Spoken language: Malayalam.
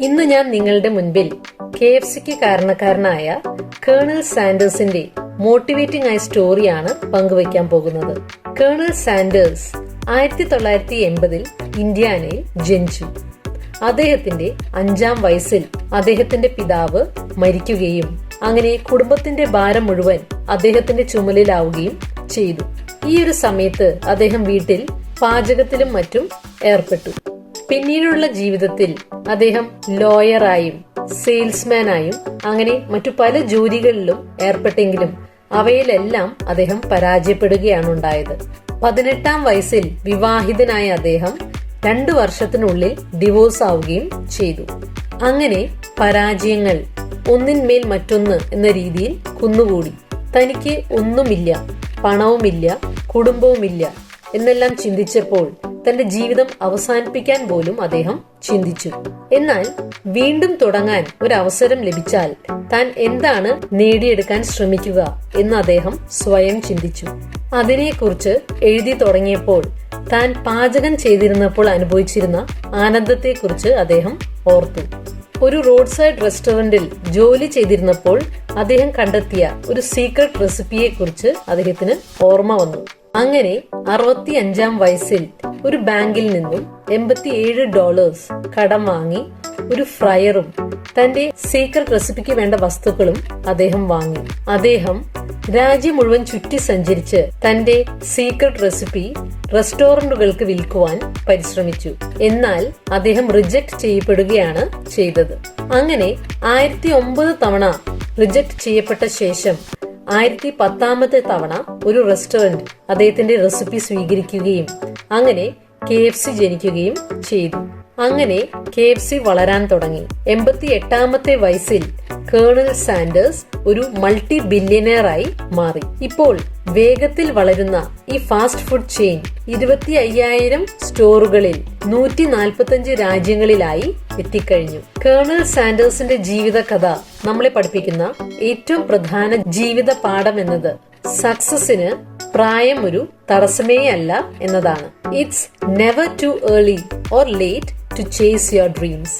ഇന്ന് ഞാൻ നിങ്ങളുടെ മുൻപിൽ KFCക്ക് കാരണക്കാരനായ കേണൽ സാൻഡേഴ്സിന്റെ മോട്ടിവേറ്റിംഗ് ആയ സ്റ്റോറിയാണ് പങ്കുവയ്ക്കാൻ പോകുന്നത്. കേണൽ സാൻഡേഴ്സ് 1980 ഇന്ത്യാനയിൽ ജനിച്ചു. അദ്ദേഹത്തിന്റെ 5-ാം വയസ്സിൽ അദ്ദേഹത്തിന്റെ പിതാവ് മരിക്കുകയും അങ്ങനെ കുടുംബത്തിന്റെ ഭാരം മുഴുവൻ അദ്ദേഹത്തിന്റെ ചുമലിലാവുകയും ചെയ്തു. ഈ ഒരു സമയത്ത് അദ്ദേഹം വീട്ടിൽ പാചകത്തിലും മറ്റും ഏർപ്പെട്ടു. പിന്നീടുള്ള ജീവിതത്തിൽ അദ്ദേഹം ലോയറായും സെയിൽസ്മാനായും അങ്ങനെ മറ്റു പല ജോലികളിലും ഏർപ്പെട്ടെങ്കിലും അവയിലെല്ലാം അദ്ദേഹം പരാജയപ്പെടുകയാണ് ഉണ്ടായത്. 18-ാം വയസ്സിൽ വിവാഹിതനായ അദ്ദേഹം 2 വർഷത്തിനുള്ളിൽ ഡിവോഴ്സ് ആവുകയും ചെയ്തു. അങ്ങനെ പരാജയങ്ങൾ ഒന്നിന്മേൽ മറ്റൊന്ന് എന്ന രീതിയിൽ കുന്നുകൂടി. തനിക്ക് ഒന്നുമില്ല, പണവുമില്ല, കുടുംബവുമില്ല എന്നെല്ലാം ചിന്തിച്ചപ്പോൾ തന്റെ ജീവിതം അവസാനിപ്പിക്കാൻ പോലും അദ്ദേഹം ചിന്തിച്ചു. എന്നാൽ വീണ്ടും തുടങ്ങാൻ ഒരു അവസരം ലഭിച്ചാൽ താൻ എന്താണ് നേടിയെടുക്കാൻ ശ്രമിക്കുക എന്ന് അദ്ദേഹം സ്വയം ചിന്തിച്ചു. അതിനെക്കുറിച്ച് എഴുതി തുടങ്ങിയപ്പോൾ താൻ പാചകം ചെയ്തിരുന്നപ്പോൾ അനുഭവിച്ചിരുന്ന ആനന്ദത്തെക്കുറിച്ച് അദ്ദേഹം ഓർത്തു. ഒരു റോഡ് സൈഡ് റെസ്റ്റോറന്റിൽ ജോലി ചെയ്തിരുന്നപ്പോൾ അദ്ദേഹം കണ്ടെത്തിയ ഒരു സീക്രട്ട് റെസിപ്പിയെ കുറിച്ച് അദ്ദേഹത്തിന് ഓർമ്മ വന്നു. അങ്ങനെ 65-ാം വയസ്സിൽ ഒരു ബാങ്കിൽ നിന്നും $87 കടം വാങ്ങി ഒരു ഫ്രയറും തന്റെ സീക്രട്ട് റെസിപ്പിക്ക് വേണ്ട വസ്തുക്കളും അദ്ദേഹം വാങ്ങി. അദ്ദേഹം രാജ്യം മുഴുവൻ ചുറ്റി സഞ്ചരിച്ച് തന്റെ സീക്രട്ട് റെസിപ്പി റെസ്റ്റോറന്റുകൾക്ക് വിൽക്കുവാൻ പരിശ്രമിച്ചു. എന്നാൽ അദ്ദേഹം റിജക്ട് ചെയ്യപ്പെടുകയാണ് ചെയ്തത്. അങ്ങനെ 1009 തവണ റിജക്ട് ചെയ്യപ്പെട്ട ശേഷം 1010ാമത്തെ തവണ ഒരു റെസ്റ്റോറന്റ് അദ്ദേഹത്തിന്റെ റെസിപ്പി സ്വീകരിക്കുകയും അങ്ങനെ KFC ജനിക്കുകയും ചെയ്തു. അങ്ങനെ KFC വളരാൻ തുടങ്ങി. 88ാമത്തെ വയസ്സിൽ കേണൽ സാൻഡേഴ്സ് ഒരു മൾട്ടി ബില്യനെയറായി മാറി. ഇപ്പോൾ വേഗത്തിൽ വളരുന്ന ഈ ഫാസ്റ്റ് ഫുഡ് ചെയിൻ 25,000 സ്റ്റോറുകളിൽ 145 രാജ്യങ്ങളിലായി എത്തിക്കഴിഞ്ഞു. കേണൽ സാൻഡേഴ്സിന്റെ ജീവിത കഥ നമ്മളെ പഠിപ്പിക്കുന്ന ഏറ്റവും പ്രധാന ജീവിത പാഠം എന്നത് സക്സസിന് പ്രായം ഒരു തടസ്സമേ അല്ല എന്നതാണ്. It's never too early or late to chase your dreams.